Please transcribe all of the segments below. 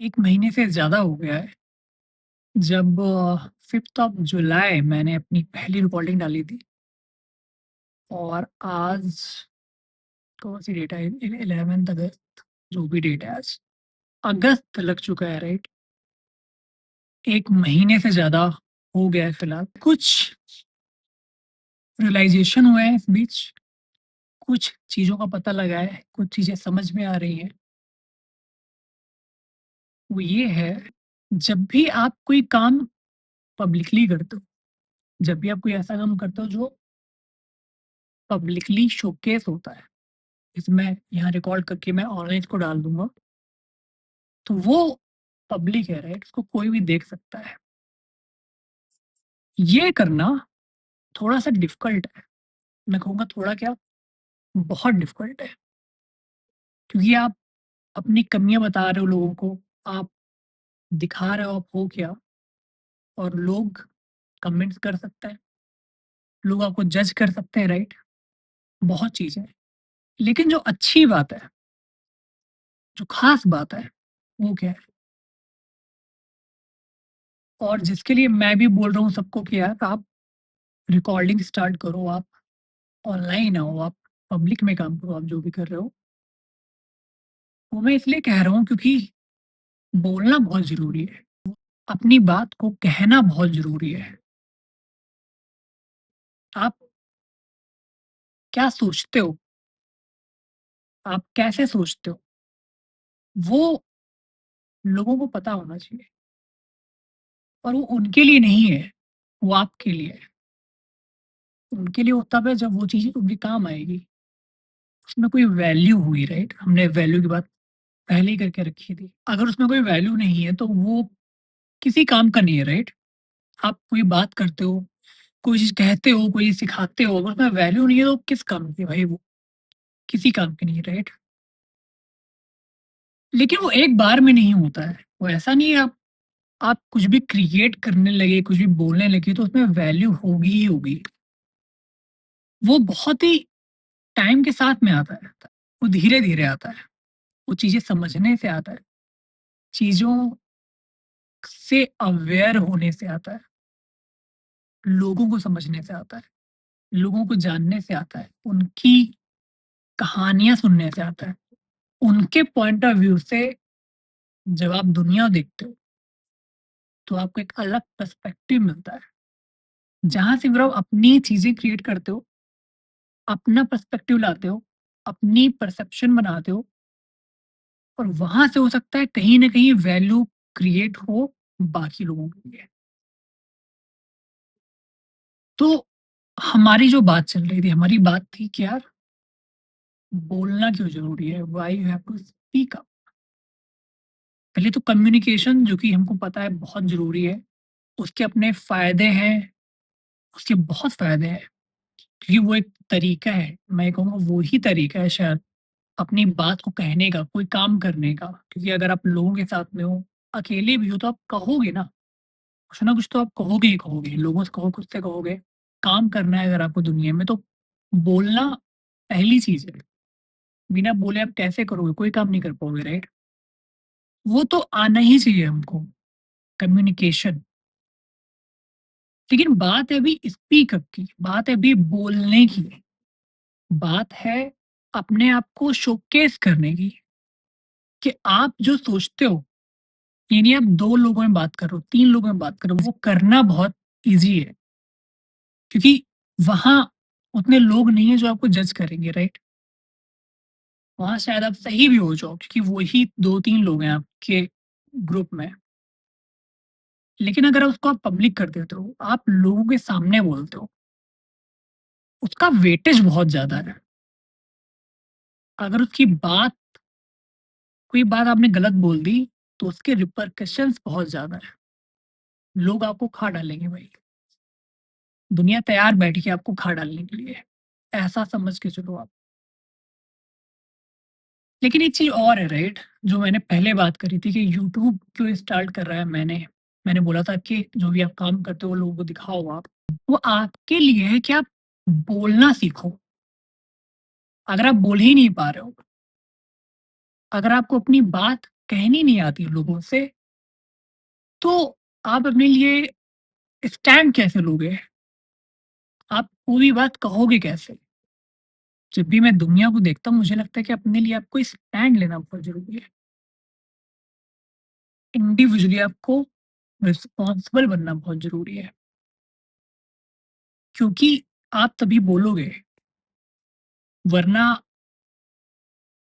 1 महीने से ज़्यादा हो गया है, जब 5th ऑफ जुलाई मैंने अपनी पहली रिकॉर्डिंग डाली थी और आज कौन-सी डेट है? 11th अगस्त, जो भी डेट है आज। अगस्त लग चुका है, राइट? 1 महीने से ज़्यादा हो गया है फिलहाल। कुछ रियलाइज़ेशन हुए हैं इस बीच, कुछ चीज़ों का पता लगा है, कुछ चीज़ें समझ में आ रही हैं। वो ये है, जब भी आप कोई काम पब्लिकली करते हो, जब भी आप कोई ऐसा काम करते हो जो पब्लिकली शोकेस होता है, जैसे मैं यहाँ रिकॉर्ड करके मैं ऑनलाइन इसको डाल दूँगा, तो वो पब्लिक है, राइट? उसको कोई भी देख सकता है। ये करना थोड़ा-सा डिफ़िकल्ट है। मैं कहूँगा थोड़ा क्या, बहुत डिफ़िकल्ट है, क्योंकि आप अपनी कमियाँ बता रहे हो लोगों को, आप दिखा रहे हो आप हो क्या, और लोग कमेंट्स कर सकते हैं, लोग आपको जज कर सकते हैं, राइट? बहुत चीज़ें हैं। लेकिन जो अच्छी बात है, जो ख़ास बात है, वो क्या है? और जिसके लिए मैं भी बोल रहा हूँ सबको कि यार आप रिकॉर्डिंग स्टार्ट करो, आप ऑनलाइन आओ, आप पब्लिक में काम करो, आप जो भी कर रहे हो। वो मैं इसलिए कह रहा हूँ क्योंकि बोलना बहुत ज़रूरी है। अपनी बात को कहना बहुत ज़रूरी है। आप क्या सोचते हो? आप कैसे सोचते हो? वो लोगों को पता होना चाहिए, और वो उनके लिए नहीं है, वो आपके लिए है। उनके लिए वो तब है जब वो चीज़ उनके काम आएगी। उसमें कोई वैल्यू हुई, राइट? हमने वैल्यू की बात पहले ही करके रखी थी। अगर उसमें कोई वैल्यू नहीं है तो वो किसी काम का नहीं है, राइट? आप कोई बात करते हो, कोई चीज़ कहते हो, कोई चीज़ सिखाते हो, अगर उसमें वैल्यू नहीं है तो किस काम की है भाई वो? किसी काम की नहीं है, राइट? लेकिन वो एक बार में नहीं होता है। वो ऐसा नहीं है आप कुछ भी क्रिएट करने लगे, कुछ भी बोलने लगे तो उसमें वैल्यू होगी ही होगी। वो बहुत ही टाइम के साथ में आता है। वो धीरे-धीरे आता है। वो चीज़ें समझने से आता है। चीज़ों से अवेयर होने से आता है। लोगों को समझने से आता है। लोगों को जानने से आता है। उनकी कहानियाँ सुनने से आता है। उनके पॉइंट ऑफ व्यू से जब आप दुनिया देखते हो, तो आपको एक अलग पर्सपेक्टिव मिलता है। जहाँ से फिर आप अपनी चीज़ें क्रिएट करते हो, अपना पर्सपेक्टिव लाते हो, अपनी परसेप्शन बनाते हो, और वहाँ से हो सकता है कहीं न कहीं वैल्यू क्रिएट हो बाकी लोगों के लिए। तो हमारी जो बात चल रही थी, हमारी बात थी कि यार बोलना क्यों ज़रूरी है? Why you have to speak up? पहले तो कम्युनिकेशन, जो कि हमको पता है बहुत ज़रूरी है, उसके अपने फ़ायदे हैं, उसके बहुत फ़ायदे हैं, क्योंकि वो एक तरीका है, मैं कहूँगा वो ही तरीका है शायद अपनी बात को कहने का, कोई काम करने का। क्योंकि अगर आप लोगों के साथ में हो, अकेले भी हो, तो आप कहोगे ना, कुछ ना कुछ तो आप कहोगे ही कहोगे। लोगों से कहो, खुद से कहोगे। काम करना है अगर आपको दुनिया में, तो बोलना पहली चीज़ है। बिना बोले आप कैसे करोगे? कोई काम नहीं कर पाओगे, राइट? वो तो आना ही चाहिए हमको, कम्युनिकेशन। लेकिन बात है अभी स्पीक अप की, बात है अभी बोलने की, बात है अपने आप को शोकेस करने की, कि आप जो सोचते हो, यानी आप 2 लोगों में बात कर रहे हो, 3 लोगों में बात कर रहे हो, वो करना बहुत ईज़ी है, क्योंकि वहाँ उतने लोग नहीं हैं जो आपको जज करेंगे, राइट? वहाँ शायद आप सही भी हो जाओ, क्योंकि वही 2-3 लोग हैं आपके ग्रुप में। लेकिन अगर उसको आप पब्लिक कर देते हो, आप लोगों के सामने बोलते हो, उसका वेटेज बहुत ज़्यादा है। अगर उसकी बात कोई बात आपने गलत बोल दी, तो उसके रिपरकशंस बहुत ज़्यादा है। लोग आपको खा डालेंगे भाई। दुनिया तैयार बैठी है आपको खा डालने के लिए। ऐसा समझ के चलो आप। लेकिन एक चीज़ और है, राइट? जो मैंने पहले बात करी थी कि यूट्यूब क्यों स्टार्ट कर रहा है मैंने। मैंने बोला था कि जो भी आप काम करते हो लोगों को दिखाओ आप। वो आपके लिए है कि आप बोलना सीखो। अगर आप बोल ही नहीं पा रहे हो, अगर आपको अपनी बात कहनी नहीं आती लोगों से, तो आप अपने लिए स्टैंड कैसे लोगे? आप पूरी बात कहोगे कैसे? जब भी मैं दुनिया को देखता हूँ, मुझे लगता है कि अपने लिए आपको स्टैंड लेना बहुत ज़रूरी है। इंडिविजुअली आपको रिस्पॉन्सिबल बनना बहुत ज़रूरी है, क्योंकि आप तभी बोलोगे, वरना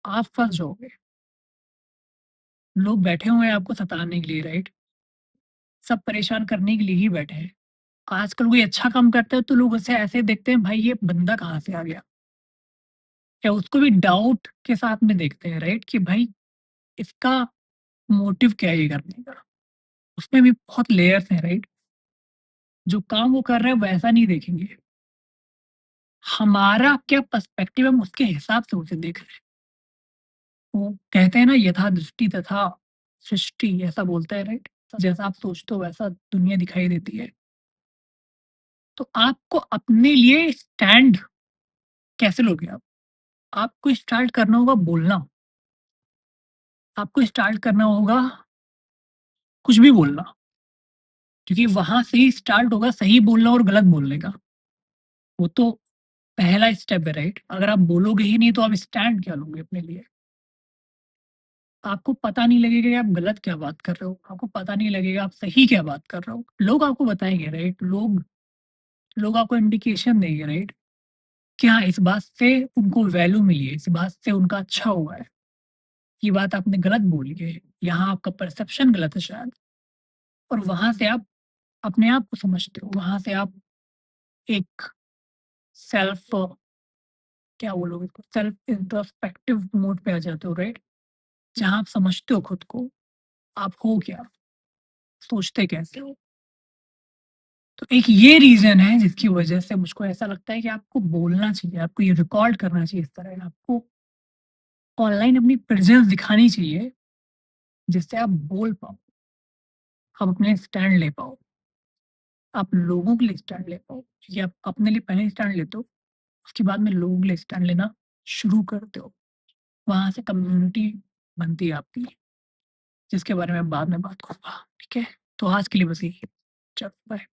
आप फँस जाओगे। लोग बैठे हुए हैं आपको सताने के लिए, राइट? सब परेशान करने के लिए ही बैठे हैं। आजकल कोई अच्छा काम करता है तो लोग उसे ऐसे देखते हैं, भाई ये बंदा कहाँ से आ गया? या उसको भी डाउट के साथ में देखते हैं, राइट? कि भाई इसका मोटिव क्या है ये करने का? उसमें भी बहुत लेयर्स हैं, राइट? जो काम वो कर रहा है वैसा नहीं देखेंगे। हमारा क्या पर्सपेक्टिव है, हम उसके हिसाब से उसे देख रहे हैं। वो कहते हैं ना, यथा दृष्टि तथा सृष्टि, ऐसा बोलते हैं, राइट? जैसा आप सोचते हो वैसा दुनिया दिखाई देती है। तो आपको अपने लिए स्टैंड कैसे लोगे आप? आपको स्टार्ट करना होगा बोलना। आपको स्टार्ट करना होगा कुछ भी बोलना, क्योंकि वहाँ से ही स्टार्ट होगा सही बोलना और गलत बोलने का। वो तो पहला स्टेप है, राइट? अगर आप बोलोगे ही नहीं तो आप स्टैंड क्या लोगे अपने लिए? आपको पता नहीं लगेगा कि आप गलत क्या बात कर रहे हो, आपको पता नहीं लगेगा आप सही क्या बात कर रहे हो। लोग आपको बताएँगे, राइट? लोग लोग आपको इंडिकेशन देंगे, राइट? कि हाँ, इस बात से उनको वैल्यू मिली है, इस बात से उनका अच्छा हुआ है। ये बात आपने गलत बोली है, यहाँ आपका परसेप्शन गलत है शायद। और वहाँ से आप अपने आप को समझते हो, वहाँ से आप एक सेल्फ क्या बोलोगे इसको, सेल्फ इंट्रोस्पेक्टिव मोड पे आ जाते हो, राइट? जहाँ आप समझते हो खुद को, आप हो क्या, सोचते कैसे हो। तो एक ये रीज़न है जिसकी वजह से मुझको ऐसा लगता है कि आपको बोलना चाहिए, आपको ये रिकॉर्ड करना चाहिए इस तरह, आपको ऑनलाइन अपनी प्रेज़ेंस दिखानी चाहिए, जिससे आप बोल पाओ, आप अपने स्टैंड ले पाओ, आप लोगों के लिए स्टैंड ले पाओ। क्योंकि आप अपने लिए पहले स्टैंड लेते हो, उसके बाद में लोगों के लिए स्टैंड लेना शुरू करते हो। वहाँ से कम्युनिटी बनती है आपकी, जिसके बारे में बाद में बात करूँगा, ठीक है? तो आज के लिए बस यही। चलो बाय।